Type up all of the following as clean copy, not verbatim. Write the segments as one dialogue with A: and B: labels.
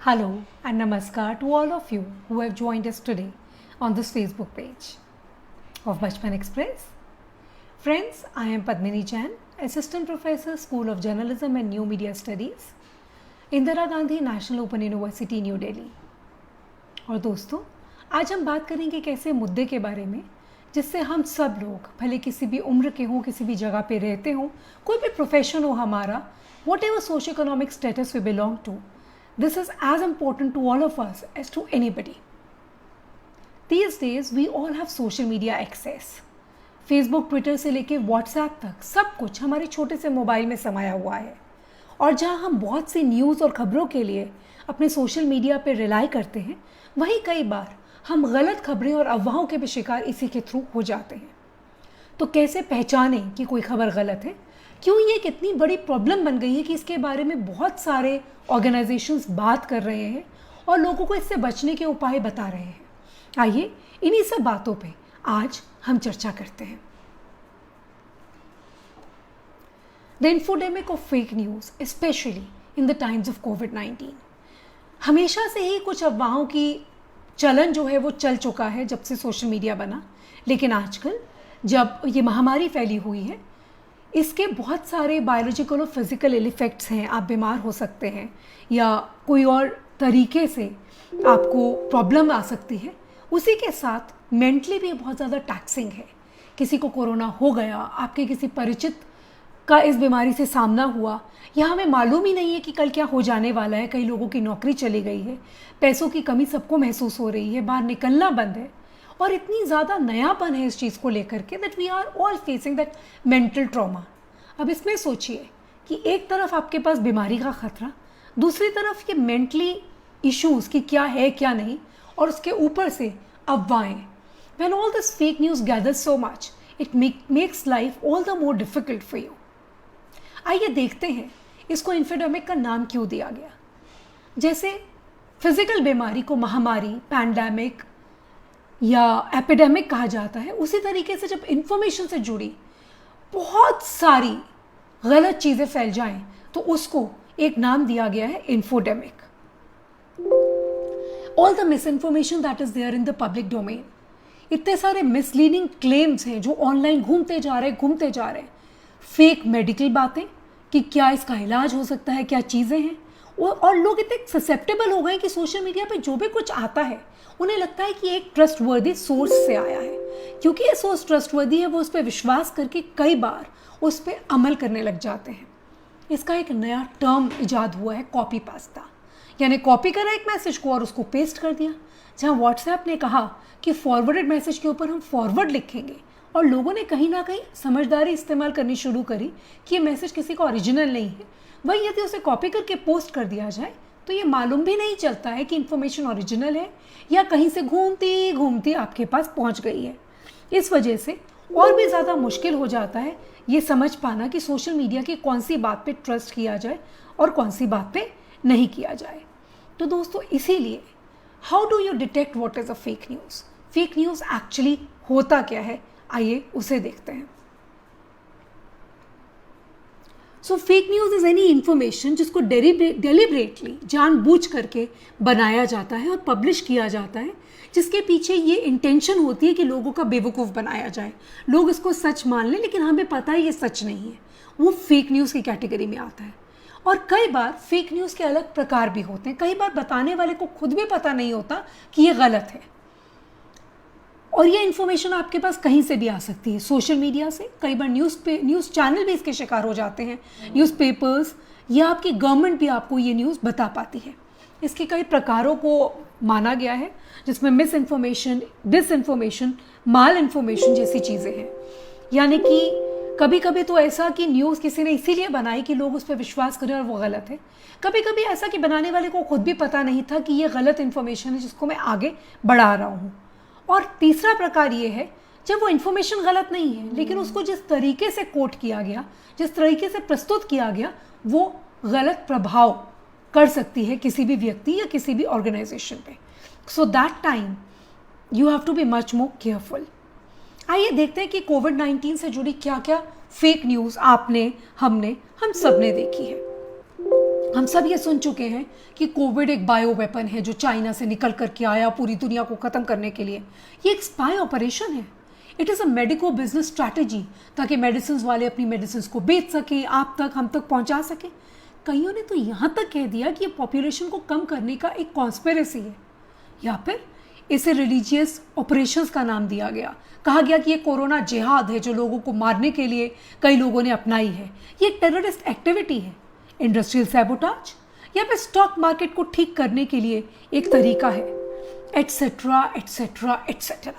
A: Hello and Namaskar to all of you who have joined us today on this Facebook page of Bachpan Express. Friends, I am Padmini Jain, Assistant Professor, School of Journalism and New Media Studies, Indira Gandhi national open university new Delhi. और दोस्तों, आज हम बात करेंगे एक ऐसे मुद्दे के बारे में जिससे हम सब लोग, भले किसी भी उम्र के हों, किसी भी जगह पे रहते हों, कोई भी प्रोफेशन हो हमारा, whatever socio economic status we belong to, this is as important to all of us as to anybody. These days we all have social media access. Facebook, Twitter से लेके WhatsApp तक सब कुछ हमारे छोटे से मोबाइल में समाया हुआ है। और जहाँ हम बहुत सी न्यूज़ और ख़बरों के लिए अपने सोशल मीडिया पर रिलाई करते हैं, वहीं कई बार हम गलत खबरें और अफवाहों के भी शिकार इसी के थ्रू हो जाते हैं। तो कैसे पहचानें कि कोई खबर गलत है? क्यों ये एक इतनी बड़ी प्रॉब्लम बन गई है कि इसके बारे में बहुत सारे ऑर्गेनाइजेशंस बात कर रहे हैं और लोगों को इससे बचने के उपाय बता रहे हैं। आइए इन्हीं सब बातों पे आज हम चर्चा करते हैं। The infodemic of fake news, specially in the times of कोविड-19। हमेशा से ही कुछ अफवाहों की चलन जो है वो चल चुका है जब से सोशल मीडिया बना, लेकिन आजकल जब ये महामारी फैली हुई है, इसके बहुत सारे बायोलॉजिकल और फिज़िकल इफ़ेक्ट्स हैं। आप बीमार हो सकते हैं या कोई और तरीके से आपको प्रॉब्लम आ सकती है। उसी के साथ मेंटली भी बहुत ज़्यादा टैक्सिंग है। किसी को कोरोना हो गया, आपके किसी परिचित का इस बीमारी से सामना हुआ, या हमें मालूम ही नहीं है कि कल क्या हो जाने वाला है। कई लोगों की नौकरी चली गई है, पैसों की कमी सबको महसूस हो रही है, बाहर निकलना बंद है और इतनी ज़्यादा नयापन है इस चीज़ को लेकर के that we are all facing that mental trauma. अब इसमें सोचिए कि एक तरफ आपके पास बीमारी का खतरा, दूसरी तरफ ये मेंटली इश्यूज़ कि क्या है क्या नहीं, और उसके ऊपर से अफवाहें। When all this fake news gathers so much, it makes life all the more difficult for you. आइए देखते हैं इसको इन्फोडेमिक का नाम क्यों दिया गया। जैसे फिजिकल बीमारी को महामारी, पैंडेमिक या एपिडेमिक कहा जाता है, उसी तरीके से जब इंफॉर्मेशन से जुड़ी बहुत सारी गलत चीज़ें फैल जाएं तो उसको एक नाम दिया गया है infodemic. All the misinformation that is there in the public domain, इतने सारे मिसलीडिंग क्लेम्स हैं जो ऑनलाइन घूमते जा रहे हैं। फेक मेडिकल बातें कि क्या इसका इलाज हो सकता है, क्या चीज़ें हैं, और लोग इतने ससेप्टेबल हो गए कि सोशल मीडिया पे जो भी कुछ आता है उन्हें लगता है कि एक ट्रस्टवर्दी सोर्स से आया है। क्योंकि ये सोर्स ट्रस्टवर्दी है, वो उस पर विश्वास करके कई बार उस पर अमल करने लग जाते हैं। इसका एक नया टर्म इजाद हुआ है, कॉपी पास्ता, यानी कॉपी करा एक मैसेज को और उसको पेस्ट कर दिया। जहाँ व्हाट्सएप ने कहा कि फॉरवर्डेड मैसेज के ऊपर हम फॉरवर्ड लिखेंगे, और लोगों ने कहीं ना कहीं समझदारी इस्तेमाल करनी शुरू करी कि ये मैसेज किसी का ओरिजिनल नहीं है। वही यदि उसे कॉपी करके पोस्ट कर दिया जाए तो ये मालूम भी नहीं चलता है कि इन्फॉर्मेशन ओरिजिनल है या कहीं से घूमती घूमती आपके पास पहुंच गई है। इस वजह से और भी ज़्यादा मुश्किल हो जाता है ये समझ पाना कि सोशल मीडिया की कौन सी बात पे ट्रस्ट किया जाए और कौन सी बात पे नहीं किया जाए। तो दोस्तों, इसीलिए how do you detect what is a fake news? Fake news actually होता क्या है, आइए उसे देखते हैं। So fake news is any information जिसको डेलिबरेटली, जानबूझ करके बनाया जाता है और पब्लिश किया जाता है, जिसके पीछे ये इंटेंशन होती है कि लोगों का बेवकूफ़ बनाया जाए, लोग इसको सच मान लें, लेकिन हमें पता है ये सच नहीं है। वो फेक न्यूज़ की कैटेगरी में आता है। और कई बार फेक न्यूज़ के अलग प्रकार भी होते हैं। कई बार बताने वाले को खुद भी पता नहीं होता कि ये गलत है, और ये इन्फॉर्मेशन आपके पास कहीं से भी आ सकती है, सोशल मीडिया से। कई बार न्यूज़ चैनल भी इसके शिकार हो जाते हैं, न्यूज़पेपर्स, या आपकी गवर्नमेंट भी आपको ये न्यूज़ बता पाती है। इसके कई प्रकारों को माना गया है, जिसमें मिस इन्फॉर्मेशन, डिसइन्फॉर्मेशन, माल इन्फॉर्मेशन जैसी चीज़ें हैं। यानी कि कभी कभी तो ऐसा कि न्यूज़ किसी ने इसीलिए बनाई कि लोग उस पर विश्वास करें और वो गलत है। कभी कभी ऐसा कि बनाने वाले को खुद भी पता नहीं था कि ये गलत इन्फॉर्मेशन है जिसको मैं आगे बढ़ा रहा हूँ। और तीसरा प्रकार ये है जब वो इन्फॉर्मेशन गलत नहीं है, लेकिन उसको जिस तरीके से कोट किया गया, जिस तरीके से प्रस्तुत किया गया, वो गलत प्रभाव कर सकती है किसी भी व्यक्ति या किसी भी ऑर्गेनाइजेशन पे। So that time you have to be much more careful. आइए देखते हैं कि कोविड-19 से जुड़ी क्या क्या फेक न्यूज़ आपने, हमने, हम सब ने देखी है। हम सब ये सुन चुके हैं कि कोविड एक बायो वेपन है जो चाइना से निकल करके आया पूरी दुनिया को ख़त्म करने के लिए। ये एक स्पाई ऑपरेशन है। It is a medico business strategy, ताकि मेडिसिन वाले अपनी मेडिसिन को बेच सकें, आप तक, हम तक पहुंचा सकें। कईयों ने तो यहाँ तक कह दिया कि ये पॉपुलेशन को कम करने का एक कॉन्स्पिरेसी है, या फिर इसे रिलीजियस ऑपरेशंस का नाम दिया गया। कहा गया कि ये कोरोना जिहाद है जो लोगों को मारने के लिए कई लोगों ने अपनाई है। ये टेररिस्ट एक्टिविटी है, इंडस्ट्रियल सैबोटाज, या फिर स्टॉक मार्केट को ठीक करने के लिए एक तरीका है, एटसेट्रा एटसेट्रा एटसेट्रा।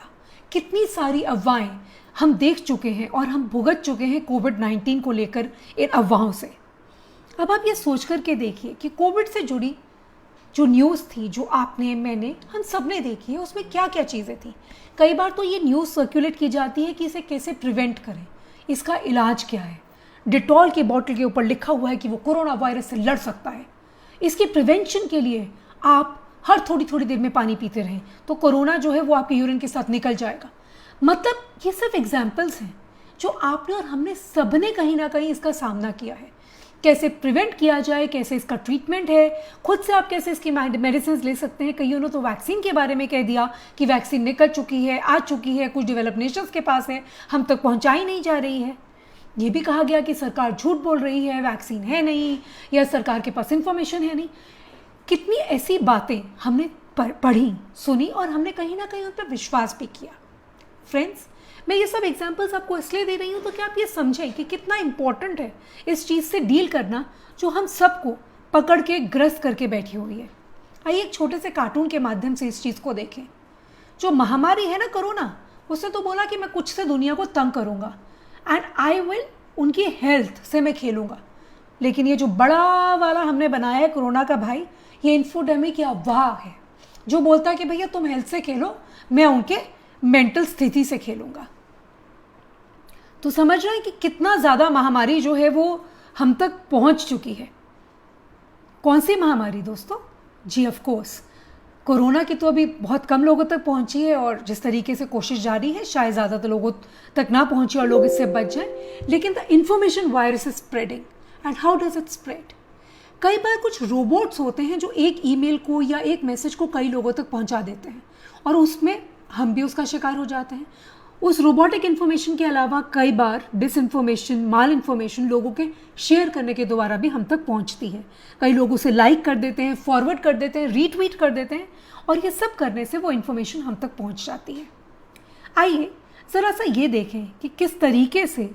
A: कितनी सारी अफवाहें हम देख चुके हैं और हम भुगत चुके हैं कोविड-19 को लेकर इन अफवाहों से। अब आप ये सोच करके देखिए कि कोविड से जुड़ी जो न्यूज़ थी, जो आपने, मैंने, हम सब ने देखी है, उसमें क्या क्या चीज़ें थी। कई बार तो ये न्यूज़ सर्कुलेट की जाती है कि इसे कैसे प्रिवेंट करें, इसका इलाज क्या है। डिटॉल के बॉटल के ऊपर लिखा हुआ है कि वो कोरोना वायरस से लड़ सकता है। इसके प्रिवेंशन के लिए आप हर थोड़ी थोड़ी देर में पानी पीते रहें तो कोरोना जो है वो आपके यूरिन के साथ निकल जाएगा। मतलब ये सिर्फ एग्जाम्पल्स हैं जो आपने और हमने सबने कहीं ना कहीं इसका सामना किया है। कैसे प्रिवेंट किया जाए, कैसे इसका ट्रीटमेंट है, खुद से आप कैसे इसकी मेडिसिन ले सकते हैं। कईयों ने तो वैक्सीन के बारे में कह दिया कि वैक्सीन निकल चुकी है, आ चुकी है, कुछ डेवलप नेशंस के पास है, हम तक पहुंचाई नहीं जा रही है। ये भी कहा गया कि सरकार झूठ बोल रही है, वैक्सीन है नहीं, या सरकार के पास इंफॉर्मेशन है नहीं। कितनी ऐसी बातें हमने पढ़ी, सुनी और हमने कहीं ना कहीं उन पर विश्वास भी किया। फ्रेंड्स, मैं ये सब एग्जाम्पल्स आपको इसलिए दे रही हूँ तो कि आप ये समझें कि कितना इम्पोर्टेंट है इस चीज़ से डील करना जो हम सबको पकड़ के ग्रस्त करके बैठी हुई है। आइए एक छोटे से कार्टून के माध्यम से इस चीज़ को देखें। जो महामारी है ना कोरोना, उसने तो बोला कि मैं कुछ से दुनिया को तंग करूँगा एंड आई विल उनकी हेल्थ से मैं खेलूँगा। लेकिन ये जो बड़ा वाला हमने बनाया है कोरोना का भाई, ये इन्फोडेमिक या अफवाह है जो बोलता है कि भैया तुम हेल्थ से खेलो, मैं उनके मेंटल स्थिति से खेलूँगा। तो समझ रहे हैं कि कितना ज़्यादा महामारी जो है वो हम तक पहुंच चुकी है। कौन सी महामारी दोस्तों? जी ऑफ कोर्स कोरोना की तो अभी बहुत कम लोगों तक पहुंची है और जिस तरीके से कोशिश जारी है शायद ज़्यादातर लोगों तक ना पहुंचे और लोग इससे बच जाएं। लेकिन the information virus is spreading and how does it spread? कई बार कुछ रोबोट्स होते हैं जो एक ईमेल को या एक मैसेज को कई लोगों तक पहुंचा देते हैं और उसमें हम भी उसका शिकार हो जाते हैं। उस रोबोटिक इन्फॉर्मेशन के अलावा कई बार डिसइंफॉर्मेशन, माल इन्फॉर्मेशन लोगों के शेयर करने के द्वारा भी हम तक पहुंचती है। कई लोग उसे लाइक कर देते हैं, फॉरवर्ड कर देते हैं, रीट्वीट कर देते हैं और ये सब करने से वो इन्फॉर्मेशन हम तक पहुंच जाती है। आइए ज़रा सा ये देखें कि किस तरीके से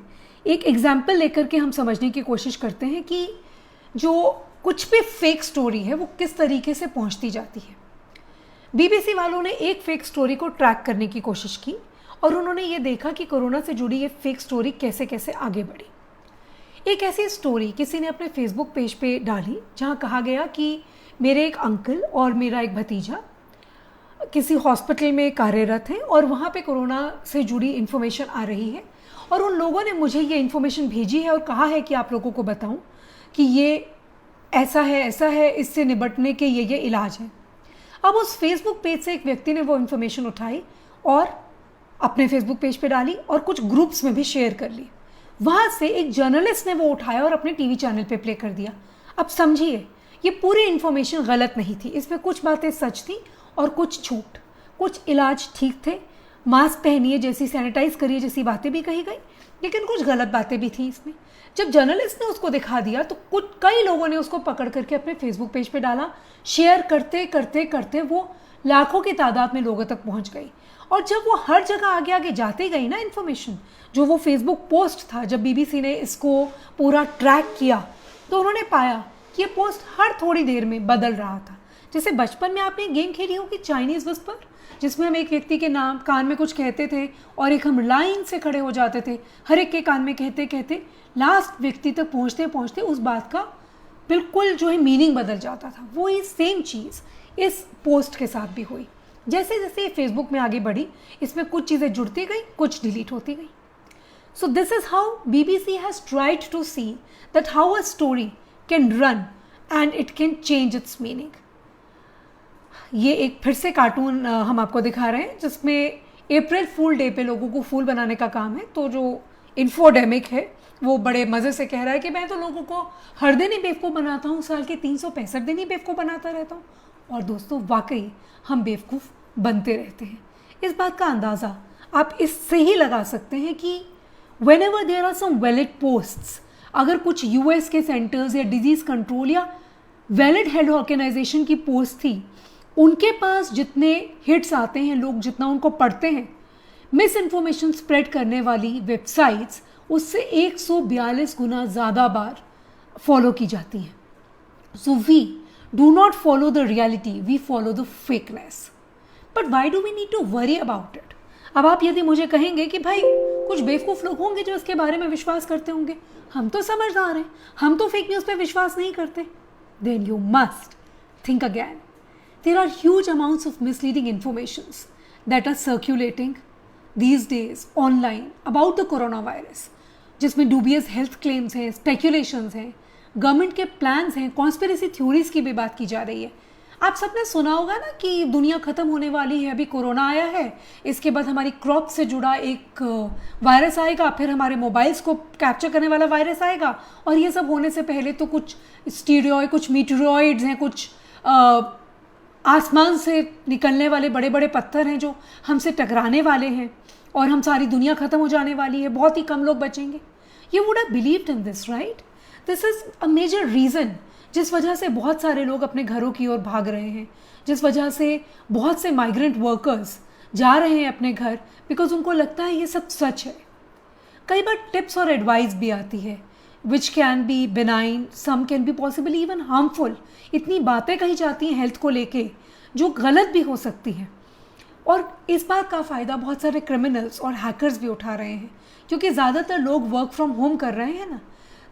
A: एक एग्जाम्पल लेकर के हम समझने की कोशिश करते हैं कि जो कुछ भी फेक स्टोरी है वो किस तरीके से पहुंचती जाती है। बीबीसी वालों ने एक फेक स्टोरी को ट्रैक करने की कोशिश की और उन्होंने ये देखा कि कोरोना से जुड़ी ये फेक स्टोरी कैसे कैसे आगे बढ़ी। एक ऐसी स्टोरी किसी ने अपने फेसबुक पेज पे डाली जहाँ कहा गया कि मेरे एक अंकल और मेरा एक भतीजा किसी हॉस्पिटल में कार्यरत हैं और वहाँ पे कोरोना से जुड़ी इन्फॉर्मेशन आ रही है और उन लोगों ने मुझे ये इन्फॉर्मेशन भेजी है और कहा है कि आप लोगों को बताऊँ कि ये ऐसा है, इससे निपटने के ये इलाज है। अब उस फेसबुक पेज से एक व्यक्ति ने वो इन्फॉर्मेशन उठाई और अपने फेसबुक पेज पे डाली और कुछ ग्रुप्स में भी शेयर कर ली। वहाँ से एक जर्नलिस्ट ने वो उठाया और अपने टीवी चैनल पे प्ले कर दिया। अब समझिए, ये पूरी इन्फॉर्मेशन गलत नहीं थी, इसमें कुछ बातें सच थी और कुछ झूठ। कुछ इलाज ठीक थे, मास्क पहनिए जैसी, सैनिटाइज करिए जैसी बातें भी कही गई, लेकिन कुछ गलत बातें भी थी इसमें। जब जर्नलिस्ट ने उसको दिखा दिया तो कई लोगों ने उसको पकड़ करके अपने फेसबुक पेज पे डाला। शेयर करते करते करते वो लाखों की तादाद में लोगों तक पहुंच गई और जब वो हर जगह आगे आगे जाती गई ना इन्फॉर्मेशन, जो वो फेसबुक पोस्ट था, जब बीबीसी ने इसको पूरा ट्रैक किया तो उन्होंने पाया कि ये पोस्ट हर थोड़ी देर में बदल रहा था। जैसे बचपन में आपने गेम खेली होगी चाइनीज़ विस्पर, जिसमें हम एक व्यक्ति के नाम कान में कुछ कहते थे और एक हम लाइन से खड़े हो जाते थे, हर एक के कान में कहते कहते लास्ट व्यक्ति तक पहुँचते पहुँचते उस बात का बिल्कुल जो है मीनिंग बदल जाता था। वो ही सेम चीज़ इस पोस्ट के साथ भी हुई। जैसे जैसे ये फेसबुक में आगे बढ़ी, इसमें कुछ चीज़ें जुड़ती गई, कुछ डिलीट होती गई। So this is how BBC has tried to see that how a story can run and it can change its meaning. ये एक फिर से कार्टून हम आपको दिखा रहे हैं जिसमें अप्रैल फूल डे पे लोगों को फूल बनाने का काम है। तो जो इन्फोडेमिक है, वो बड़े मज़े से कह रहा है कि मैं तो लोगों को हर दिन ही बेवकूफ़ बनाता हूँ, साल के 365 दिन ही बेवकूफ़ बनाता रहता हूँ। और दोस्तों वाकई हम बेवकूफ़ बनते रहते हैं। इस बात का अंदाज़ा आप इससे ही लगा सकते हैं कि whenever there are some valid posts, अगर कुछ यूएस के सेंटर्स या डिजीज़ कंट्रोल या वैलिड हेल्थ ऑर्गेनाइजेशन की पोस्ट थी, उनके पास जितने हिट्स आते हैं, लोग जितना उनको पढ़ते हैं, मिस इन्फॉर्मेशन स्प्रेड करने वाली वेबसाइट्स उससे 142 गुना ज़्यादा बार फॉलो की जाती हैं। So we do not follow the reality, we follow the fakeness. But why do we need to worry about it? अब आप यदि मुझे कहेंगे कि भाई कुछ बेवकूफ़ लोग होंगे जो इसके बारे में विश्वास करते होंगे, हम तो समझदार हैं, हम तो फेक न्यूज़ पे विश्वास नहीं करते, then you must think again. There are huge amounts of misleading informations that are circulating these days online about the coronavirus, जिसमें dubious health claims हैं, speculations हैं, गवर्नमेंट के प्लान्स हैं, कॉन्स्पिरेसी थ्योरीज की भी बात की जा रही है। आप सबने सुना होगा ना कि दुनिया ख़त्म होने वाली है, अभी कोरोना आया है, इसके बाद हमारी क्रॉप से जुड़ा एक वायरस आएगा, फिर हमारे मोबाइल्स को कैप्चर करने वाला वायरस आएगा, और ये सब होने से पहले तो कुछ स्टीरियॉइड, कुछ मीटेरॉइड्स हैं, कुछ आसमान से निकलने वाले बड़े बड़े पत्थर हैं जो हमसे टकराने वाले हैं, और हम सारी दुनिया ख़त्म हो जाने वाली है, बहुत ही कम लोग बचेंगे। You would have believed in this, right? This is a major reason जिस वजह से बहुत सारे लोग अपने घरों की ओर भाग रहे हैं, जिस वजह से बहुत से माइग्रेंट वर्कर्स जा रहे हैं अपने घर, बिकॉज उनको लगता है ये सब सच है। कई बार टिप्स और एडवाइस भी आती है which can be benign, some can be possibly even harmful. इतनी बातें कही जाती हैं हेल्थ को लेके जो गलत भी हो सकती हैं, और इस बात का फ़ायदा बहुत सारे क्रिमिनल्स और हैकर्स भी उठा रहे हैं, क्योंकि ज़्यादातर लोग वर्क फ्रॉम होम कर रहे हैं ना,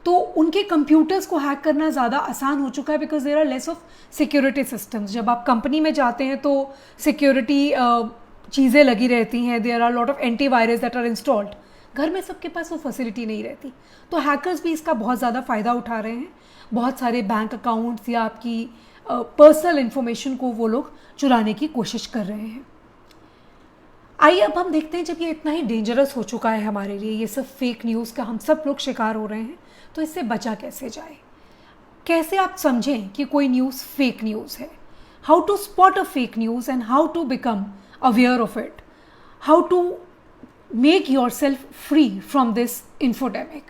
A: तो उनके कंप्यूटर्स को हैक करना ज़्यादा आसान हो चुका है, because there are less of security systems. जब आप कंपनी में जाते हैं तो सिक्योरिटी चीज़ें लगी रहती हैं, there are lot of antivirus that are installed. घर में सबके पास वो फैसिलिटी नहीं रहती, तो हैकर्स भी इसका बहुत ज़्यादा फ़ायदा उठा रहे हैं। बहुत सारे बैंक अकाउंट्स या आपकी पर्सनल इन्फॉर्मेशन को वो लोग चुराने की कोशिश कर रहे हैं। आइए अब हम देखते हैं, जब ये इतना ही डेंजरस हो चुका है हमारे लिए, ये सब फेक न्यूज़ का हम सब लोग शिकार हो रहे हैं, तो इससे बचा कैसे जाए? कैसे आप समझें कि कोई न्यूज़ फेक न्यूज़ है? How to spot a fake news and how to become aware of it? How to make yourself free from this infodemic?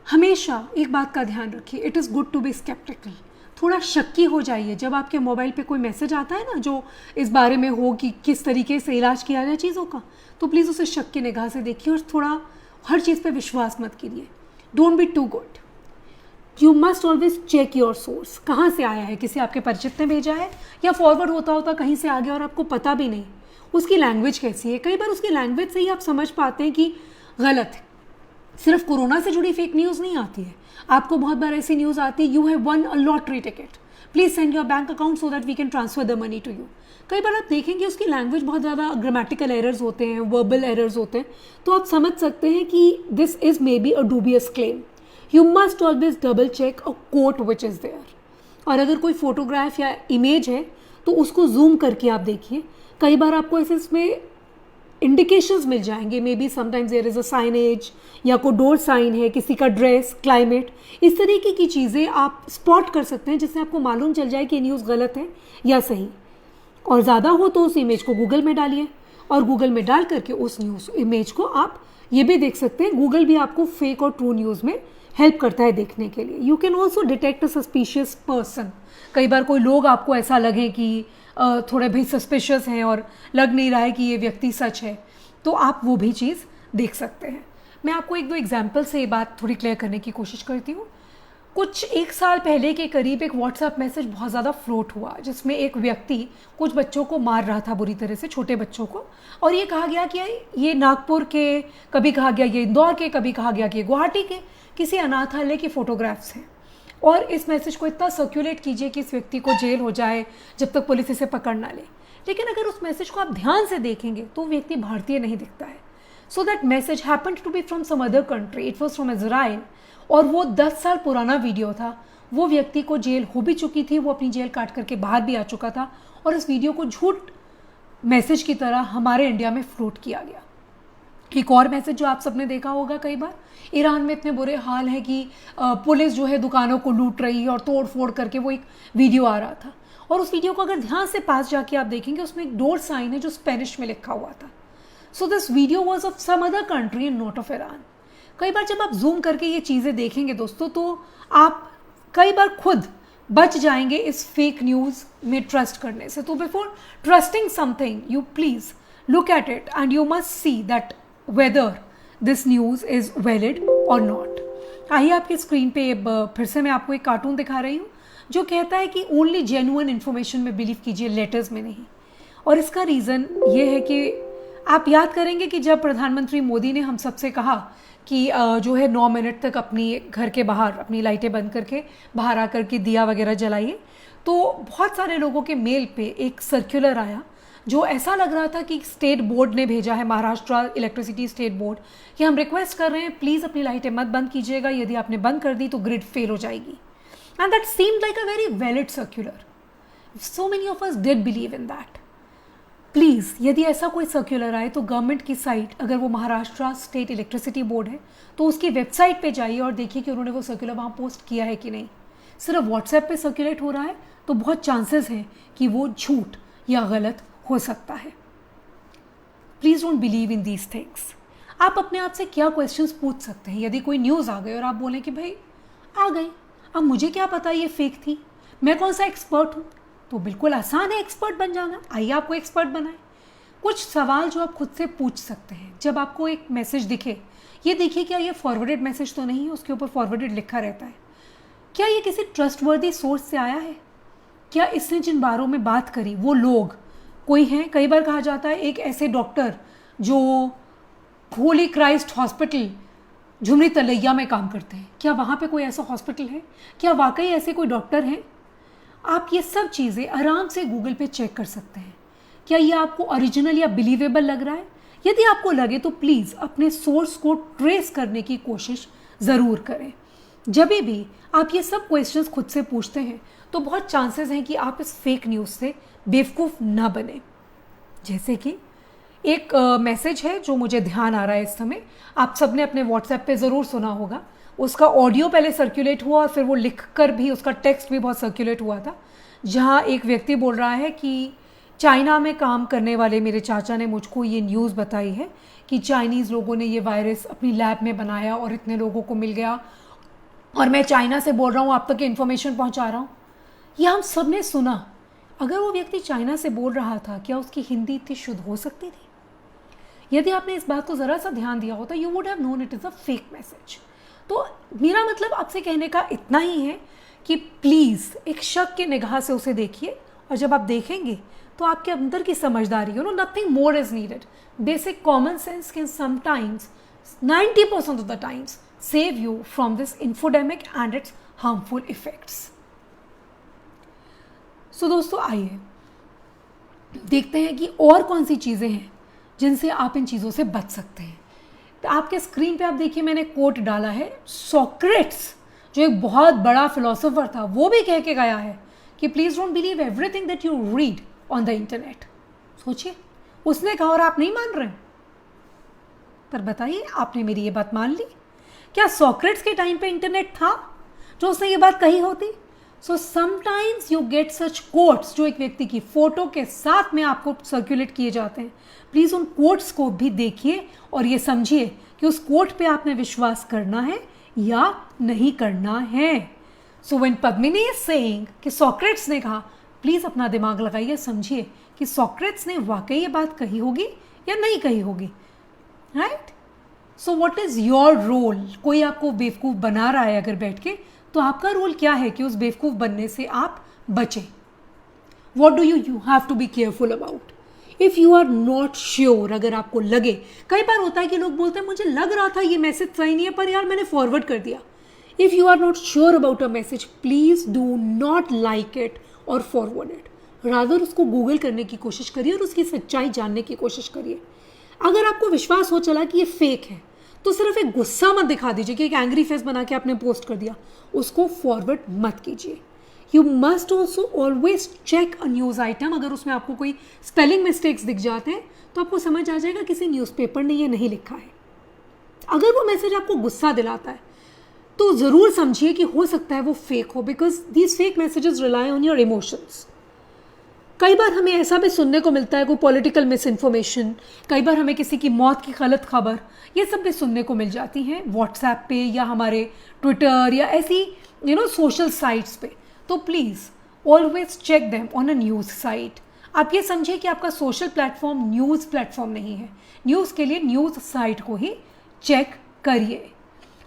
A: हमेशा एक बात का ध्यान रखिए, it is good to be sceptical. थोड़ा शक्की हो जाइए जब आपके मोबाइल पे कोई मैसेज आता है ना जो इस बारे में हो कि किस तरीके से इलाज किया जाए चीज़ों का, तो प्लीज़ उसे शक की निगाह से देखिए और थोड़ा हर चीज़ पे विश्वास मत कीजिए। Don't be too good. You must always check your source, कहाँ से आया है, किसी आपके परिचित ने भेजा है या फॉरवर्ड होता होता कहीं से आ गया और आपको पता भी नहीं। उसकी लैंग्वेज कैसी है, कई बार उसकी लैंग्वेज से ही आप समझ पाते हैं कि गलत है। सिर्फ कोरोना से जुड़ी फेक न्यूज़ नहीं आती है, आपको बहुत बार ऐसी न्यूज़ आती है, you have won a lottery ticket, please send your bank account so that we can transfer the money to you. कई बार आप देखेंगे उसकी लैंग्वेज बहुत ज़्यादा ग्रामेटिकल एरर्स होते हैं, वर्बल एरर्स होते हैं, तो आप समझ सकते हैं कि this is maybe a dubious claim. You must always double check a quote which is there. और अगर कोई फोटोग्राफ या इमेज है तो उसको जूम करके आप देखिए, कई बार आपको ऐसे इसमें इंडिकेशंस मिल जाएंगे, maybe sometimes there is a signage या कोई डोर साइन है, किसी का ड्रेस, क्लाइमेट, इस तरीके की चीज़ें आप स्पॉट कर सकते हैं जिससे आपको मालूम चल जाए कि न्यूज़ गलत है या सही। और ज़्यादा हो तो उस इमेज को गूगल में डालिए, और गूगल में डाल करके उस न्यूज़ इमेज को आप ये भी देख सकते हैं। गूगल भी आपको फेक और ट्रू न्यूज़ में हेल्प करता है देखने के लिए। You can also detect a suspicious person. कई बार कोई लोग आपको ऐसा लगे कि थोड़े भी सस्पिशियस हैं और लग नहीं रहा है कि ये व्यक्ति सच है, तो आप वो भी चीज़ देख सकते हैं। मैं आपको एक दो एग्जाम्पल से ये बात थोड़ी क्लियर करने की कोशिश करती हूँ। कुछ एक साल पहले के करीब एक व्हाट्सएप मैसेज बहुत ज़्यादा फ्लोट हुआ जिसमें एक व्यक्ति कुछ बच्चों को मार रहा था बुरी तरह से, छोटे बच्चों को, और ये कहा गया कि ये नागपुर के, कभी कहा गया ये इंदौर के, कभी कहा गया कि ये गुवाहाटी के किसी अनाथालय की फ़ोटोग्राफ्स हैं। और इस मैसेज को इतना सर्कुलेट कीजिए कि इस व्यक्ति को जेल हो जाए जब तक पुलिस इसे पकड़ ना ले। लेकिन अगर उस मैसेज को आप ध्यान से देखेंगे तो व्यक्ति भारतीय नहीं दिखता है। So that message happened to be from some other country, it was from Israel, और वो 10 साल पुराना वीडियो था। वो व्यक्ति को जेल हो भी चुकी थी, वो अपनी जेल काट करके बाहर भी आ चुका था, और इस वीडियो को झूठ मैसेज की तरह हमारे इंडिया में फ्लोट किया गया। एक और मैसेज जो आप सबने देखा होगा कई बार, ईरान में इतने बुरे हाल है कि पुलिस जो है दुकानों को लूट रही है और तोड़ फोड़ करके, वो एक वीडियो आ रहा था और उस वीडियो को अगर ध्यान से पास जाके आप देखेंगे उसमें एक डोर साइन है जो स्पेनिश में लिखा हुआ था. So this video was of some other country and not of Iran. कई बार जब आप जूम करके ये चीज़ें देखेंगे दोस्तों, तो आप कई बार खुद बच जाएंगे इस फेक न्यूज़ में ट्रस्ट करने से. तो before trusting something you please look at it and you must see that whether this news is valid or not. आइए आपके स्क्रीन पे फिर से मैं आपको एक कार्टून दिखा रही हूँ जो कहता है कि ओनली जेन्युइन इन्फॉर्मेशन में बिलीव कीजिए, लेटर्स में नहीं. और इसका रीज़न ये है कि आप याद करेंगे कि जब प्रधानमंत्री मोदी ने हम सबसे कहा कि जो है 9 मिनट तक अपनी घर के बाहर अपनी लाइटें बंद करके बाहर आकर के दिया वगैरह जलाइए, तो बहुत सारे लोगों के मेल पे एक सर्कुलर आया जो ऐसा लग रहा था कि स्टेट बोर्ड ने भेजा है, महाराष्ट्र इलेक्ट्रिसिटी स्टेट बोर्ड, कि हम रिक्वेस्ट कर रहे हैं प्लीज़ अपनी लाइटें मत बंद कीजिएगा, यदि आपने बंद कर दी तो ग्रिड फेल हो जाएगी. And that seemed like a very valid circular. So many of us did believe in that. Please यदि ऐसा कोई सर्कुलर आए तो गवर्नमेंट की साइट, अगर वो महाराष्ट्र स्टेट इलेक्ट्रिसिटी बोर्ड है तो उसकी वेबसाइट पे जाइए और देखिए कि उन्होंने वो सर्कुलर वहाँ पोस्ट किया है कि नहीं. सिर्फ व्हाट्सएप पे सर्कुलेट हो रहा है तो बहुत चांसेस हैं कि वो झूठ या गलत हो सकता है. Please don't believe in these things. आप अपने आप से क्या क्वेश्चंस पूछ सकते हैं यदि कोई न्यूज़ आ गई और आप बोलें कि भाई आ गई, अब मुझे क्या पता ये फेक थी, मैं कौन सा एक्सपर्ट हूँ. तो बिल्कुल आसान है एक्सपर्ट बन जाना. आइए आपको एक्सपर्ट बनाए. कुछ सवाल जो आप खुद से पूछ सकते हैं जब आपको एक मैसेज दिखे, ये देखिए क्या ये फॉरवर्डेड मैसेज तो नहीं है, उसके ऊपर फॉरवर्डेड लिखा रहता है. क्या ये किसी ट्रस्टवर्दी सोर्स से आया है? क्या इसने जिन बारों में बात करी वो लोग कोई हैं? कई बार कहा जाता है एक ऐसे डॉक्टर जो होली क्राइस्ट हॉस्पिटल झुमरी तलैया में काम करते हैं, क्या वहाँ पे कोई ऐसा हॉस्पिटल है? क्या वाकई ऐसे कोई डॉक्टर हैं? आप ये सब चीज़ें आराम से गूगल पे चेक कर सकते हैं. क्या ये आपको ओरिजिनल या बिलीवेबल लग रहा है? यदि आपको लगे तो प्लीज़ अपने सोर्स को ट्रेस करने की कोशिश ज़रूर करें. जब भी आप ये सब क्वेश्चंस खुद से पूछते हैं तो बहुत चांसेस हैं कि आप इस फेक न्यूज़ से बेवकूफ़ ना बने. जैसे कि एक मैसेज है जो मुझे ध्यान आ रहा है इस समय, आप सब ने अपने व्हाट्सएप पे ज़रूर सुना होगा. उसका ऑडियो पहले सर्कुलेट हुआ और फिर वो लिख कर भी उसका टेक्स्ट भी बहुत सर्कुलेट हुआ था, जहाँ एक व्यक्ति बोल रहा है कि चाइना में काम करने वाले मेरे चाचा ने मुझको ये न्यूज़ बताई है कि चाइनीज़ लोगों ने ये वायरस अपनी लैब में बनाया और इतने लोगों को मिल गया और मैं चाइना से बोल रहा हूँ, आप तक इन्फॉर्मेशन पहुँचा रहा हूँ. यह हम सब ने सुना. अगर वो व्यक्ति चाइना से बोल रहा था, क्या उसकी हिंदी इतनी शुद्ध हो सकती थी? यदि आपने इस बात को ज़रा सा ध्यान दिया होता, you would have known it is a fake message. तो मेरा मतलब आपसे कहने का इतना ही है कि प्लीज़ एक शक के निगाह से उसे देखिए, और जब आप देखेंगे तो आपके अंदर की समझदारी, nothing more is needed. Basic common sense can sometimes 90% of the times save you from this infodemic and its harmful effects. So दोस्तों आइए देखते हैं कि और कौन सी चीज़ें हैं जिनसे आप इन चीज़ों से बच सकते हैं. तो आपके स्क्रीन पे आप देखिए मैंने कोट डाला है. सोक्रेट्स जो एक बहुत बड़ा फिलोसोफर था, वो भी कह के गया है कि please don't believe everything that you read on the internet. सोचिए, उसने कहा और आप नहीं मान रहे. पर बताइए, आपने मेरी ये बात मान ली? क्या सोक्रेट्स के टाइम पे इंटरनेट था जो उसने ये बात कही होती? So sometimes you get such quotes जो एक व्यक्ति की फ़ोटो के साथ में आपको सर्कुलेट किए जाते हैं. प्लीज़ उन कोट्स को भी देखिए और ये समझिए कि उस कोट पे आपने विश्वास करना है या नहीं करना है. So when Padmini is saying कि सोक्रेट्स ने कहा, प्लीज़ अपना दिमाग लगाइए, समझिए कि सोक्रेट्स ने वाकई ये बात कही होगी या नहीं कही होगी. Right? So what is your role? कोई आपको बेवकूफ़ बना रहा है अगर बैठ के, तो आपका रोल क्या है कि उस बेवकूफ़ बनने से आप बचें. What do you have to be careful about? If you are not sure, अगर आपको लगे, कई बार होता है कि लोग बोलते हैं मुझे लग रहा था ये मैसेज सही नहीं है पर यार मैंने फॉरवर्ड कर दिया. If you are not sure about a message, please do not like it और फॉरवर्ड इट. रादर उसको गूगल करने की कोशिश करिए और उसकी सच्चाई जानने की कोशिश करिए. अगर आपको विश्वास हो चला कि ये फेक है तो सिर्फ एक गुस्सा मत दिखा दीजिए कि एक एंग्री फेस बना के आपने पोस्ट कर दिया, उसको फॉरवर्ड मत कीजिए. You must also always check a news item. अगर उसमें आपको कोई स्पेलिंग मिस्टेक्स दिख जाते हैं तो आपको समझ आ जाएगा किसी न्यूज़पेपर ने ये नहीं लिखा है। अगर वो मैसेज आपको गुस्सा दिलाता है तो ज़रूर समझिए कि हो सकता है वो फेक हो, because these fake messages rely on your emotions. कई बार हमें ऐसा भी सुनने को मिलता है, कोई पॉलिटिकल मिस इन्फॉर्मेशन, कई बार हमें किसी की मौत की गलत खबर, ये सब भी सुनने को मिल जाती हैं व्हाट्सएप पे या हमारे ट्विटर या ऐसी सोशल साइट्स पे। तो please always check them on a news site. आप ये समझिए कि आपका सोशल प्लेटफॉर्म न्यूज़ प्लेटफॉर्म नहीं है। न्यूज़ के लिए न्यूज़ साइट को ही चेक करिए।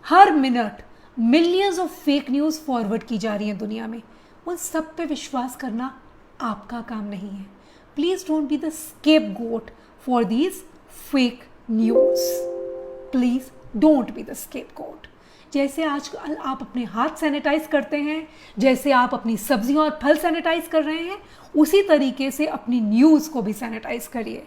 A: हर minute millions of fake news forward की जा रही हैं दुनिया में, उन सब पे विश्वास करना आपका काम नहीं है। Please don't be the scapegoat for these fake news. Please don't be the scapegoat. जैसे आज आप अपने हाथ सैनिटाइज करते हैं, जैसे आप अपनी सब्जियां और फल सैनिटाइज कर रहे हैं, उसी तरीके से अपनी न्यूज़ को भी सैनिटाइज करिए।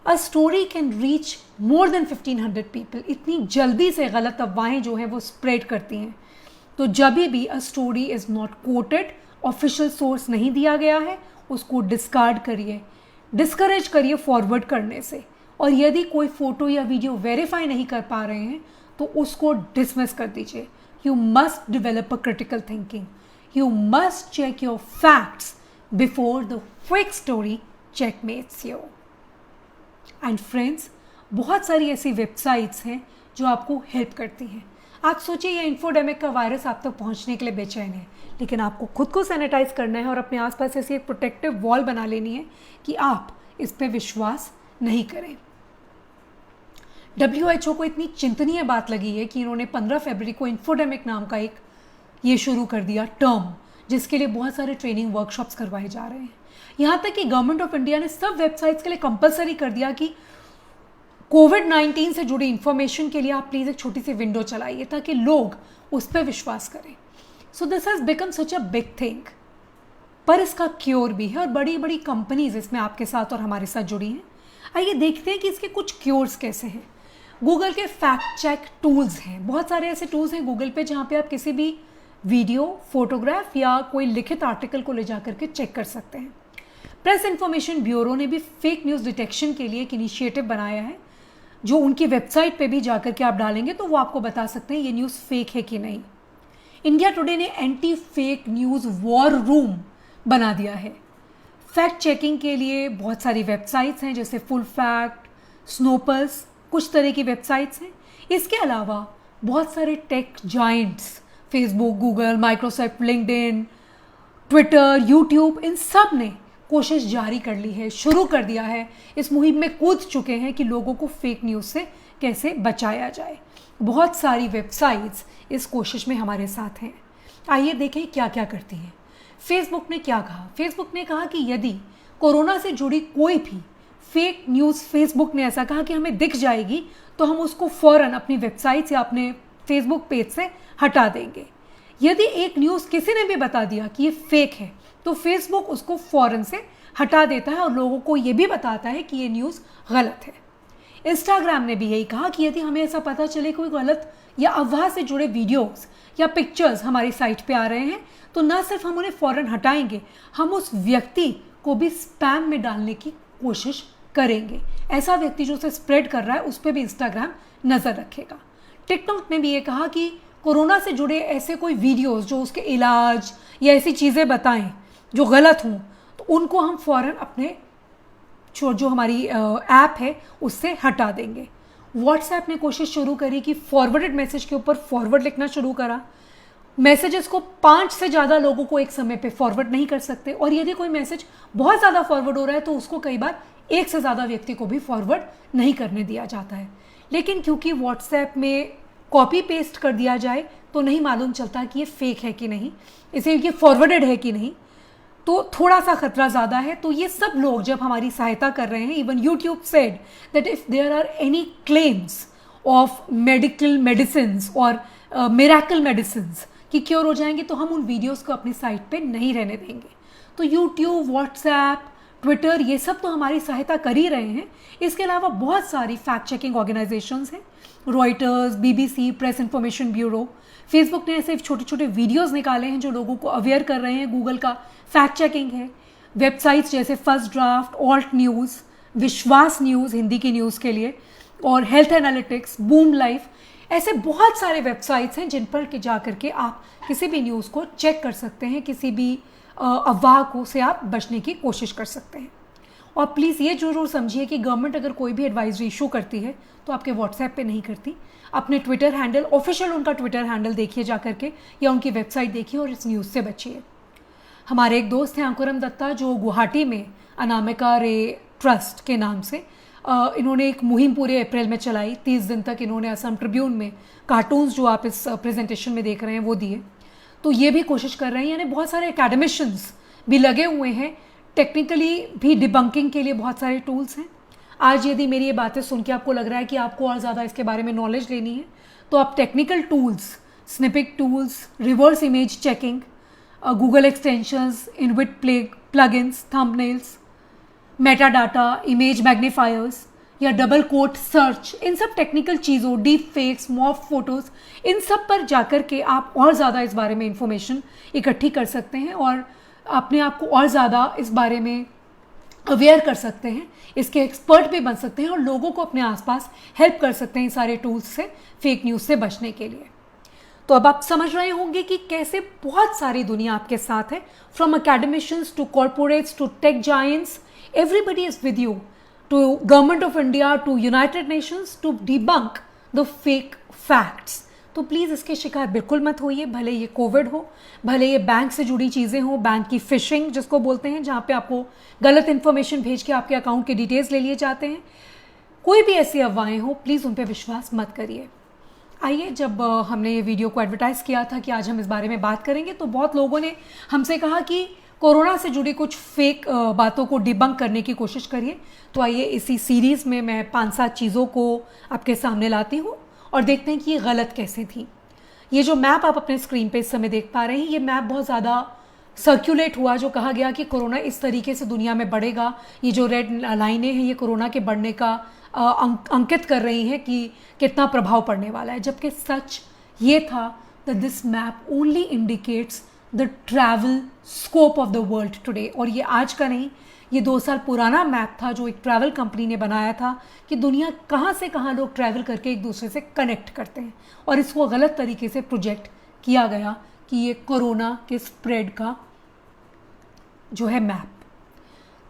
A: अ story can reach more than 1500 people. इतनी जल्दी से गलत अफवाहें जो हैं वो स्प्रेड करती हैं। तो जब भी a story is not coated, official source नहीं दिया गया है, उसको डिस्कार्ड करिए, डिस्करेज करिए फॉरवर्ड करने से। और यदि कोई फोटो या वीडियो वेरीफाई नहीं कर पा रहे हैं तो उसको डिसमिस कर दीजिए। You must develop a critical thinking. You must check your facts before the fake story checkmates you. And friends, बहुत सारी ऐसी वेबसाइट्स हैं जो आपको हेल्प करती हैं। आप सोचिए ये इन्फोडेमिक का वायरस आप तक पहुंचने के लिए बेचैन है, लेकिन आपको खुद को सैनिटाइज करना है और अपने आसपास ऐसी एक प्रोटेक्टिव वॉल बना लेनी है कि आप इस पे विश्वास नहीं करें। WHO को इतनी चिंतनीय बात लगी है कि इन्होंने 15 फरवरी को इन्फोडेमिक नाम का एक ये शुरू कर दिया टर्म, जिसके लिए बहुत सारे ट्रेनिंग वर्कशॉप्स करवाए जा रहे हैं। यहाँ तक कि गवर्नमेंट ऑफ इंडिया ने सब वेबसाइट्स के लिए कंपलसरी कर दिया कि कोविड-19 से जुड़ी इंफॉर्मेशन के लिए आप प्लीज़ एक छोटी सी विंडो चलाइए ताकि लोग उस पर विश्वास करें। So this has become such a big thing. पर इसका क्योर भी है और बड़ी बड़ी कंपनीज इसमें आपके साथ और हमारे साथ जुड़ी हैं। आइए देखते हैं कि इसके कुछ क्योर्स कैसे हैं। गूगल के फैक्ट चेक टूल्स हैं। बहुत सारे ऐसे टूल्स हैं गूगल पे जहाँ पे आप किसी भी वीडियो, फोटोग्राफ या कोई लिखित आर्टिकल को ले जा करके चेक कर सकते हैं। प्रेस इन्फॉर्मेशन ब्यूरो ने भी फेक न्यूज़ डिटेक्शन के लिए एक इनिशिएटिव बनाया है, जो उनकी वेबसाइट पे भी जाकर के आप डालेंगे तो वो आपको बता सकते हैं ये न्यूज़ फेक है कि नहीं। इंडिया टुडे ने anti fake news war room बना दिया है। फैक्ट चेकिंग के लिए बहुत सारी वेबसाइट्स हैं, जैसे फुल फैक्ट, स्नोपर्स, कुछ तरह की वेबसाइट्स हैं। इसके अलावा बहुत सारे tech giants, Facebook, Google, Microsoft, LinkedIn, Twitter, YouTube, इन सब ने कोशिश जारी कर ली है, शुरू कर दिया है, इस मुहिम में कूद चुके हैं कि लोगों को फेक न्यूज़ से कैसे बचाया जाए। बहुत सारी वेबसाइट्स इस कोशिश में हमारे साथ हैं। आइए देखें क्या क्या करती हैं। फेसबुक ने क्या कहा? फेसबुक ने कहा कि यदि कोरोना से जुड़ी कोई भी फेक न्यूज़ फेसबुक ने ऐसा कहा कि हमें दिख जाएगी तो हम उसको फ़ौरन अपनी वेबसाइट या अपने फेसबुक पेज से हटा देंगे। यदि एक न्यूज़ किसी ने भी बता दिया कि ये फेक है तो फेसबुक उसको फ़ौरन से हटा देता है और लोगों को ये भी बताता है कि ये न्यूज़ गलत है। इंस्टाग्राम ने भी यही कहा कि यदि हमें ऐसा पता चले कोई गलत या अफवाह से जुड़े वीडियोस या पिक्चर्स हमारी साइट पे आ रहे हैं तो न सिर्फ हम उन्हें फ़ौरन हटाएंगे, हम उस व्यक्ति को भी स्पैम में डालने की कोशिश करेंगे। ऐसा व्यक्ति जो उसे स्प्रेड कर रहा है उस पर भी इंस्टाग्राम नज़र रखेगा। टिकटॉक ने भी ये कहा कि कोरोना से जुड़े ऐसे कोई वीडियोस जो उसके इलाज या ऐसी चीज़ें बताएं जो गलत हों तो उनको हम फ़ौरन अपने जो हमारी ऐप है उससे हटा देंगे। व्हाट्सएप ने कोशिश शुरू करी कि फॉरवर्डेड मैसेज के ऊपर फॉरवर्ड लिखना शुरू करा। मैसेजेस को 5 से ज़्यादा लोगों को एक समय पे फॉरवर्ड नहीं कर सकते, और यदि कोई मैसेज बहुत ज़्यादा फॉरवर्ड हो रहा है तो उसको कई बार 1 से ज़्यादा व्यक्ति को भी फॉरवर्ड नहीं करने दिया जाता है। लेकिन क्योंकि व्हाट्सएप में कॉपी पेस्ट कर दिया जाए तो नहीं मालूम चलता कि ये फेक है कि नहीं, इसे ये फॉरवर्डेड है कि नहीं, तो थोड़ा सा खतरा ज़्यादा है। तो ये सब लोग जब हमारी सहायता कर रहे हैं, even YouTube said that if there are any claims of medical medicines और मिरेकल मेडिसिन्स कि क्योर हो जाएंगे तो हम उन वीडियोस को अपनी साइट पे नहीं रहने देंगे। तो यूट्यूब, व्हाट्सएप, ट्विटर, ये सब तो हमारी सहायता कर ही रहे हैं। इसके अलावा बहुत सारी फैक्ट चेकिंग ऑर्गेनाइजेशंस हैं, Reuters, BBC, press information bureau. Facebook ने ऐसे छोटे छोटे वीडियोस निकाले हैं जो लोगों को अवेयर कर रहे हैं। गूगल का फैक्ट चेकिंग है। वेबसाइट्स जैसे फर्स्ट ड्राफ्ट, ऑल्ट न्यूज़, विश्वास न्यूज़ हिंदी की न्यूज़ के लिए, और हेल्थ एनालिटिक्स, बूम लाइफ, ऐसे बहुत सारे वेबसाइट्स हैं जिन पर के जा करके आप किसी भी न्यूज़ को चेक कर सकते हैं, किसी भी अफवाह को से आप बचने की कोशिश कर सकते हैं। और प्लीज़ ये जरूर समझिए कि गवर्नमेंट अगर कोई भी एडवाइजरी इशू करती है तो आपके व्हाट्सएप पे नहीं करती। अपने ट्विटर हैंडल, ऑफिशियल उनका ट्विटर हैंडल देखिए जा करके, या उनकी वेबसाइट देखिए और इस न्यूज़ से बचिए। हमारे एक दोस्त हैं अंकुरम दत्ता, जो गुवाहाटी में अनामिका रे ट्रस्ट के नाम से इन्होंने एक मुहिम पूरे अप्रैल में चलाई। 30 दिन तक इन्होंने असम ट्रिब्यून में कार्टून्स जो आप इस प्रेजेंटेशन में देख रहे हैं वो दिए। तो ये भी कोशिश कर रहे हैं, यानी बहुत सारे एकेडमिशियंस भी लगे हुए हैं। टेक्निकली भी डिबंकिंग के लिए बहुत सारे टूल्स हैं। आज यदि मेरी ये बातें सुन के आपको लग रहा है कि आपको और ज़्यादा इसके बारे में नॉलेज लेनी है, तो आप technical tools, snipping tools, reverse image checking, Google extensions, inbuilt plugins, thumbnails, meta data, image magnifiers या डबल कोट सर्च, इन सब टेक्निकल चीज़ों, डीप फेक्स, मॉफ फोटोज़, इन सब पर जाकर के आप और ज़्यादा इस बारे में इंफॉर्मेशन इकट्ठी कर सकते हैं और अपने आप को और ज़्यादा इस बारे में अवेयर कर सकते हैं, इसके एक्सपर्ट भी बन सकते हैं और लोगों को अपने आसपास हेल्प कर सकते हैं सारे टूल्स से, फेक न्यूज़ से बचने के लिए। तो अब आप समझ रहे होंगे कि कैसे बहुत सारी दुनिया आपके साथ है, from academicians to corporates to tech giants, everybody is with you, to government of India, to United Nations, to debunk the fake facts. तो प्लीज़ इसके शिकार बिल्कुल मत होइए, भले ये कोविड हो, भले ये बैंक से जुड़ी चीज़ें हों, बैंक की फिशिंग जिसको बोलते हैं, जहाँ पे आपको गलत इन्फॉर्मेशन भेज के आपके अकाउंट के डिटेल्स ले लिए जाते हैं। कोई भी ऐसी अफवाहें हो, प्लीज़ उन पर विश्वास मत करिए। आइए, जब हमने ये वीडियो को एडवर्टाइज़ किया था कि आज हम इस बारे में बात करेंगे, तो बहुत लोगों ने हमसे कहा कि कोरोना से जुड़ी कुछ फेक बातों को डिबंक करने की कोशिश करिए। तो आइए, इसी सीरीज़ में मैं 5-7 चीज़ों को आपके सामने लाती हूँ और देखते हैं कि ये गलत कैसे थी। ये जो मैप आप अपने स्क्रीन पे इस समय देख पा रहे हैं, ये मैप बहुत ज़्यादा सर्कुलेट हुआ, जो कहा गया कि कोरोना इस तरीके से दुनिया में बढ़ेगा। ये जो रेड लाइनें हैं, ये कोरोना के बढ़ने का अंकित कर रही हैं कि कितना प्रभाव पड़ने वाला है, जबकि सच ये था that this map only indicates the travel scope of the world today. और ये आज का नहीं, ये 2 साल पुराना मैप था जो एक ट्रैवल कंपनी ने बनाया था कि दुनिया कहाँ से कहाँ लोग ट्रैवल करके एक दूसरे से कनेक्ट करते हैं, और इसको गलत तरीके से प्रोजेक्ट किया गया कि ये कोरोना के स्प्रेड का जो है मैप।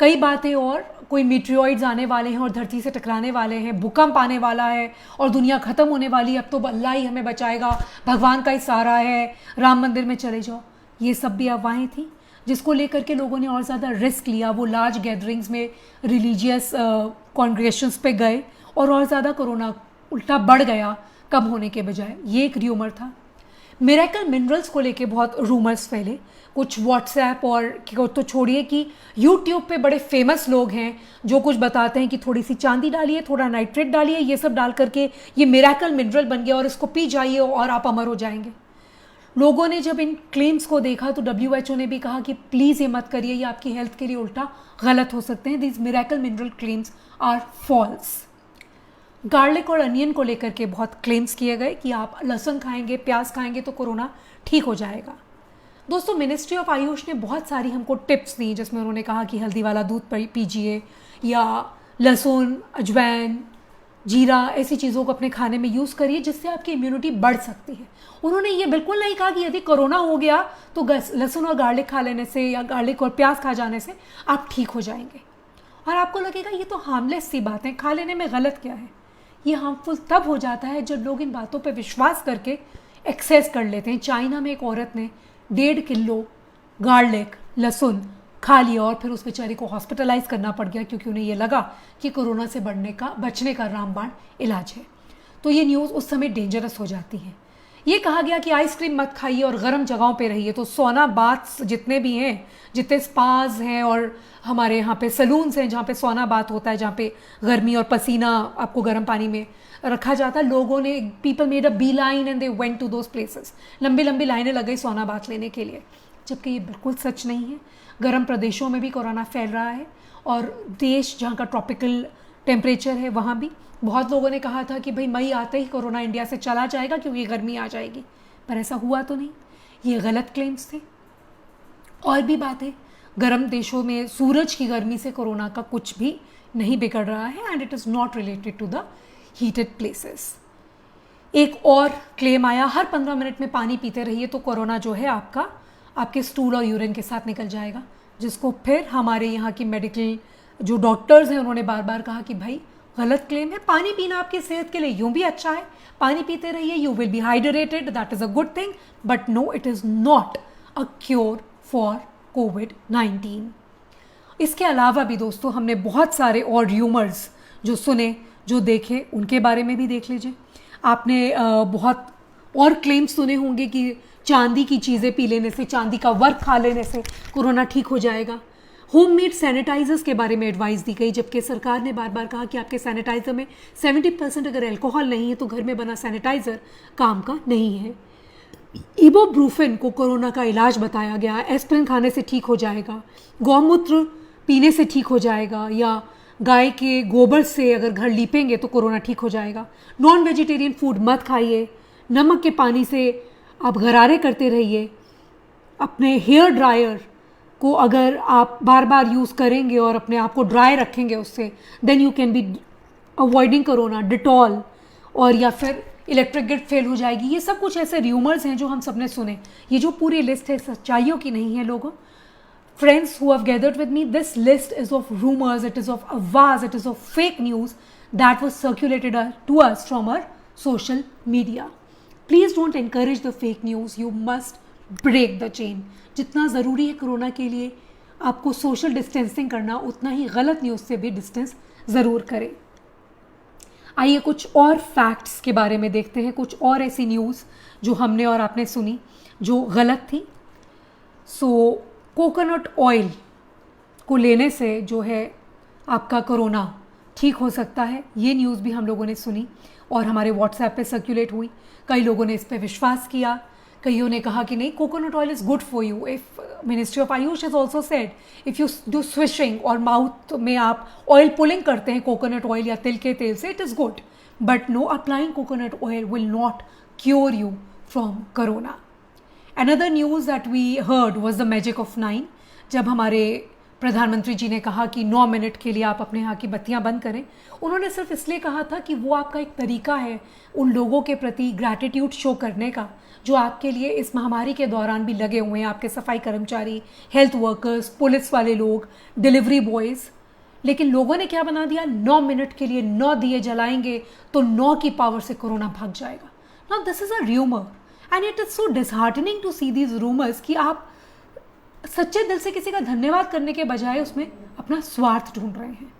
A: कई बातें, और कोई मीटियोइड्स आने वाले हैं और धरती से टकराने वाले हैं, भूकंप आने वाला है और दुनिया ख़त्म होने वाली है, अब तो अल्लाह ही हमें बचाएगा, भगवान का ही सहारा है, राम मंदिर में चले जाओ, ये सब भी अफवाहें थी, जिसको लेकर के लोगों ने और ज़्यादा रिस्क लिया। वो लार्ज गैदरिंग्स में रिलीजियस कॉन्ग्रेगेशंस पे गए और ज़्यादा कोरोना उल्टा बढ़ गया कम होने के बजाय। ये एक र्यूमर था। मिरेकल मिनरल्स को लेके बहुत रूमर्स फैले, कुछ व्हाट्सएप और तो छोड़िए कि यूट्यूब पे बड़े फेमस लोग हैं जो कुछ बताते हैं कि थोड़ी सी चांदी डालिए, थोड़ा नाइट्रेट डालिए, ये सब डाल करके ये मिरेकल मिनरल बन गया और इसको पी जाइए और आप अमर हो जाएंगे। लोगों ने जब इन क्लेम्स को देखा तो WHO ने भी कहा कि प्लीज़ ये मत करिए, ये आपकी हेल्थ के लिए उल्टा गलत हो सकते हैं। These miracle mineral claims are false. Garlic और अनियन को लेकर के बहुत क्लेम्स किए गए कि आप लहसुन खाएंगे, प्याज खाएंगे तो कोरोना ठीक हो जाएगा। दोस्तों, मिनिस्ट्री ऑफ आयुष ने बहुत सारी हमको टिप्स दी, जिसमें उन्होंने कहा कि हल्दी वाला दूध पीजिए या लहसुन, अजवाइन, जीरा, ऐसी चीज़ों को अपने खाने में यूज़ करिए जिससे आपकी इम्यूनिटी बढ़ सकती है। उन्होंने ये बिल्कुल नहीं कहा कि यदि कोरोना हो गया तो लहसुन और गार्लिक खा लेने से या गार्लिक और प्याज खा जाने से आप ठीक हो जाएंगे। और आपको लगेगा ये तो हार्मलेस सी बातें, खा लेने में गलत क्या है। ये हार्मफुल तब हो जाता है जब लोग इन बातों पर विश्वास करके एक्सेस कर लेते हैं। चाइना में एक औरत ने 1.5 किलो गार्लिक, लहसुन खा लिया और फिर उस बेचारी को हॉस्पिटलाइज करना पड़ गया क्योंकि उन्हें ये लगा कि कोरोना से बचने का रामबाण इलाज है। तो ये न्यूज़ उस समय डेंजरस हो जाती है। ये कहा गया कि आइसक्रीम मत खाइए और गर्म जगहों पे रहिए। तो सोना बाथ्स जितने भी हैं, जितने स्पाज हैं और हमारे यहाँ पे सलून्स हैं जहाँ पे सोना बाथ होता है, जहाँ पे गर्मी और पसीना आपको गर्म पानी में रखा जाता है, लोगों ने, people made a beeline and they went to those places. लंबी लंबी लाइनें लग गई सोना बाथ लेने के लिए, जबकि ये बिल्कुल सच नहीं है। गर्म प्रदेशों में भी कोरोना फैल रहा है, और देश जहाँ का ट्रॉपिकल टेम्परेचर है वहाँ भी। बहुत लोगों ने कहा था कि भाई मई आते ही कोरोना इंडिया से चला जाएगा क्योंकि गर्मी आ जाएगी, पर ऐसा हुआ तो नहीं। ये गलत क्लेम्स थे। और भी बात है, गर्म देशों में सूरज की गर्मी से कोरोना का कुछ भी नहीं बिगड़ रहा है, and it is not related to the heated places. एक और क्लेम आया, हर 15 मिनट में पानी पीते रहिए तो कोरोना जो है आपके स्टूल और यूरिन के साथ निकल जाएगा, जिसको फिर हमारे यहाँ की मेडिकल जो डॉक्टर्स हैं उन्होंने बार बार कहा कि भाई गलत क्लेम है, पानी पीना आपकी सेहत के लिए यूं भी अच्छा है, पानी पीते रहिए, you will be hydrated, that is a good thing, but no, it is not a cure for कोविड-19। इसके अलावा भी दोस्तों हमने बहुत सारे और र्यूमर्स जो सुने, जो देखे, उनके बारे में भी देख लीजिए। आपने बहुत और क्लेम्स सुने होंगे कि चांदी की चीज़ें पी लेने से, चांदी का वर्क खा लेने से कोरोना ठीक हो जाएगा। होममेड सैनिटाइजर्स के बारे में एडवाइस दी गई, जबकि सरकार ने बार बार कहा कि आपके सैनिटाइज़र में 70% अगर अल्कोहल नहीं है तो घर में बना सैनिटाइज़र काम का नहीं है। इबुप्रोफेन को कोरोना का इलाज बताया गया, एस्पिरिन खाने से ठीक हो जाएगा, गौमूत्र पीने से ठीक हो जाएगा, या गाय के गोबर से अगर घर लीपेंगे तो कोरोना ठीक हो जाएगा। नॉन वेजिटेरियन फूड मत खाइए, नमक के पानी से आप गरारे करते रहिए, अपने हेयर ड्रायर को अगर आप बार बार यूज़ करेंगे और अपने आप को ड्राई रखेंगे उससे, then you can be avoiding corona. Dettol और या फिर इलेक्ट्रिक ग्रिड फेल हो जाएगी। ये सब कुछ ऐसे र्यूमर्स हैं जो हम सब ने सुने। ये जो पूरी लिस्ट है सच्चाइयों की नहीं है लोगों। Friends who have gathered with me, this list is of rumors, it is of avaz, it is of fake news that was circulated to us from our social media. Please don't encourage the fake news, you must break the chain. जितना ज़रूरी है corona के लिए आपको social distancing करना, उतना ही गलत news से भी डिस्टेंस ज़रूर करें। आइए कुछ और फैक्ट्स के बारे में देखते हैं, कुछ और ऐसी न्यूज़ जो हमने और आपने सुनी जो गलत थी। कोकोनट ऑयल को लेने से जो है आपका कोरोना ठीक हो सकता है, ये न्यूज़ भी हम लोगों ने सुनी और हमारे व्हाट्सएप पे सर्कुलेट हुई। कई लोगों ने इस पे विश्वास किया, कईयों ने कहा कि नहीं, coconut oil is good for you. If ministry of Ayush has also said if you do swishing और माउथ में आप ऑयल पुलिंग करते हैं कोकोनट ऑयल या तिल के तेल से, it is good, but no, applying coconut oil will not cure you from corona. Another news that we heard was the magic of 9, जब हमारे प्रधानमंत्री जी ने कहा कि 9 मिनट के लिए आप अपने यहाँ की बत्तियाँ बंद करें। उन्होंने सिर्फ इसलिए कहा था कि वो आपका एक तरीका है उन लोगों के प्रति ग्रैटिट्यूड शो करने का जो आपके लिए इस महामारी के दौरान भी लगे हुए हैं, आपके सफाई कर्मचारी, हेल्थ वर्कर्स, पुलिस वाले लोग, डिलीवरी बॉयज़। लेकिन लोगों ने क्या बना दिया, 9 मिनट के लिए 9 दिए जलाएंगे तो 9 की पावर से कोरोना भाग जाएगा। Now this is a rumour and it is so disheartening to see these rumours कि आप सच्चे दिल से किसी का धन्यवाद करने के बजाय उसमें अपना स्वार्थ ढूंढ रहे हैं।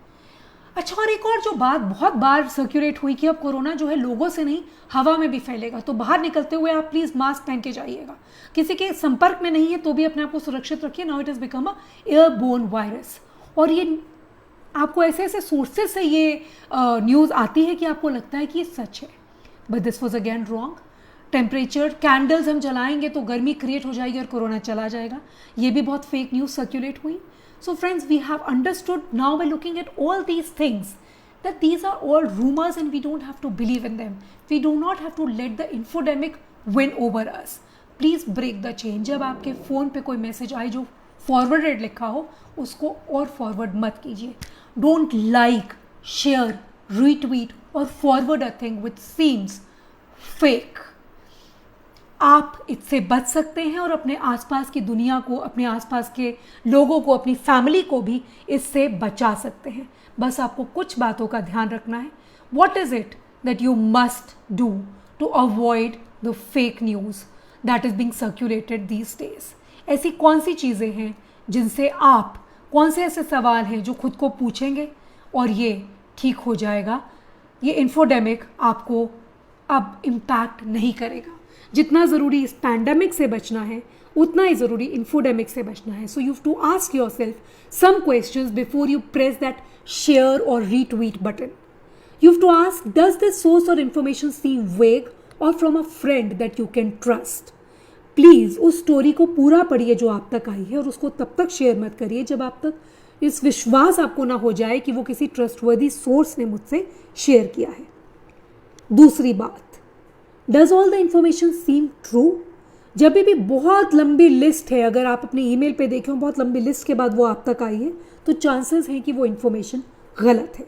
A: अच्छा, और एक और जो बात बहुत बार सर्कुलेट हुई कि अब कोरोना जो है लोगों से नहीं हवा में भी फैलेगा, तो बाहर निकलते हुए आप प्लीज़ मास्क पहन के जाइएगा। किसी के संपर्क में नहीं है तो भी अपने आप को सुरक्षित रखिए। Now it is become a airborne virus, और ये आपको ऐसे ऐसे सोर्सेज से ये न्यूज़ आती है कि आपको लगता है कि ये सच है, but this was again wrong. Temperature, candles हम जलाएंगे तो गर्मी क्रिएट हो जाएगी और कोरोना चला जाएगा, ये भी बहुत फेक न्यूज़ सर्कुलेट हुई। So friends, we have understood now by looking at all these things that these are all rumors and we don't have to believe in them. We do not have to let the infodemic win over us. Please break the chain. जब आपके phone पे कोई message आए जो forwarded लिखा हो, उसको और फॉरवर्ड मत कीजिए। Don't like, share, retweet और forward a thing which seems fake. आप इससे बच सकते हैं और अपने आसपास की दुनिया को, अपने आसपास के लोगों को, अपनी फैमिली को भी इससे बचा सकते हैं। बस आपको कुछ बातों का ध्यान रखना है। What is it that you must do to avoid the fake news that is being circulated these days? ऐसी कौन सी चीज़ें हैं जिनसे आप, कौन से ऐसे सवाल हैं जो खुद को पूछेंगे और ये ठीक हो जाएगा, ये इन्फोडेमिक आपको अब इम्पैक्ट नहीं करेगा। जितना ज़रूरी इस पैंडमिक से बचना है उतना ही ज़रूरी इन्फोडेमिक से बचना है। So you have to ask yourself some questions before you press that share or retweet button. You have to ask, does this source or information seem vague or from a friend that you can trust? Please उस story को पूरा पढ़िए जो आप तक आई है, और उसको तब तक शेयर मत करिए जब आप तक इस विश्वास आपको ना हो जाए कि वो किसी ट्रस्टवर्दी सोर्स ने मुझसे शेयर किया है। दूसरी बात, does all the information seem true? जब भी बहुत लंबी लिस्ट है, अगर आप अपने ईमेल पे देखें हो बहुत लंबी लिस्ट के बाद वो आप तक आई है, तो चांसेस हैं कि वो इंफॉर्मेशन गलत है।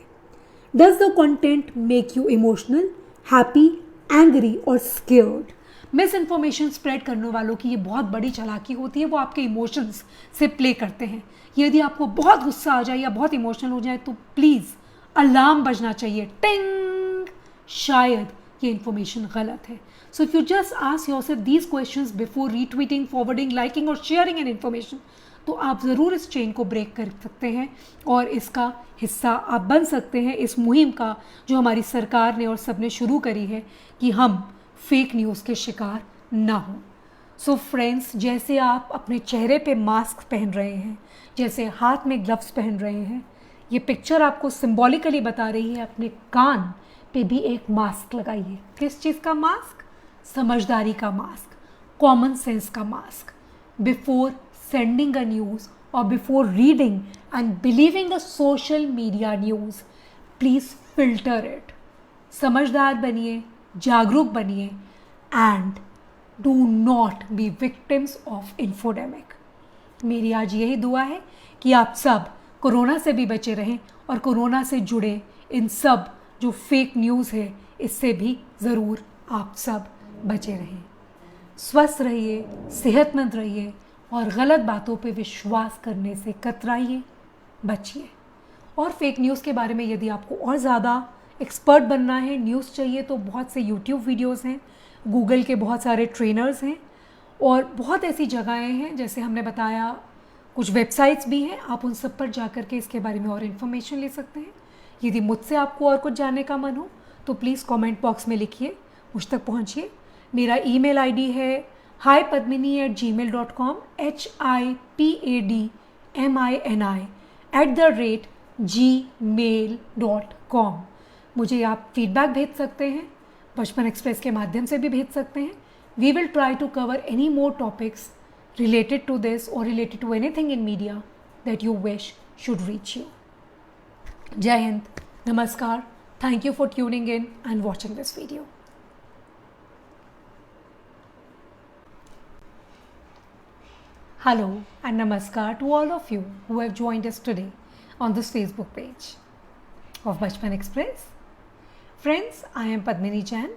A: Does the content make you emotional, happy, angry और स्केयर्ड? मिस इन्फॉर्मेशन स्प्रेड करने वालों की ये बहुत बड़ी चालाकी होती है, वो आपके इमोशंस से प्ले करते हैं। यदि आपको बहुत गुस्सा आ जाए या बहुत इमोशनल हो जाए तो प्लीज़ अलार्म बजना चाहिए, टिंग, शायद ये इन्फॉर्मेशन गलत है। So if you just ask yourself these questions before retreating, forwarding, liking और शेयरिंग एन इन्फॉर्मेशन, तो आप ज़रूर इस चेन को ब्रेक कर सकते हैं और इसका हिस्सा आप बन सकते हैं, इस मुहिम का जो हमारी सरकार ने और सबने शुरू करी है कि हम फेक न्यूज़ के शिकार ना हों। सो फ्रेंड्स, जैसे आप अपने चेहरे पे मास्क पहन रहे हैं, जैसे हाथ में ग्लव्स पहन रहे हैं, ये पिक्चर आपको सिंबॉलिकली बता रही है अपने कान पे भी एक मास्क लगाइए। किस चीज़ का मास्क? समझदारी का मास्क, कॉमन सेंस का mask. Before sending a news और before reading and believing a social media news, please filter it. समझदार बनिए, जागरूक बनिए and do not be victims of infodemic. मेरी आज यही दुआ है कि आप सब कोरोना से भी बचे रहें और कोरोना से जुड़े इन सब जो फेक न्यूज़ है इससे भी ज़रूर आप सब बचे रहें। स्वस्थ रहिए, सेहतमंद रहिए और गलत बातों पे विश्वास करने से कतराइए, बचिए। और फेक न्यूज़ के बारे में यदि आपको और ज़्यादा एक्सपर्ट बनना है, न्यूज़ चाहिए, तो बहुत से यूट्यूब वीडियोस हैं, गूगल के बहुत सारे ट्रेनर्स हैं और बहुत ऐसी जगहें हैं, जैसे हमने बताया कुछ वेबसाइट्स भी हैं, आप उन सब पर जा कर के इसके बारे में और इन्फॉर्मेशन ले सकते हैं। यदि मुझसे आपको और कुछ जानने का मन हो तो प्लीज़ कमेंट बॉक्स में लिखिए, मुझ तक पहुंचिए। मेरा ईमेल आईडी है hipadmini@gmail.com, hipadmini@gmail.com। मुझे आप फीडबैक भेज सकते हैं, बचपन एक्सप्रेस के माध्यम से भी भेज सकते हैं। We will try to cover any more topics related to this or related to anything in media that you wish should reach you. Jai Hind, Namaskar, thank you for tuning in and watching this video. Hello and Namaskar to all of you who have joined us today on this Facebook page of Bachpan Express. Friends, I am Padmini Jain.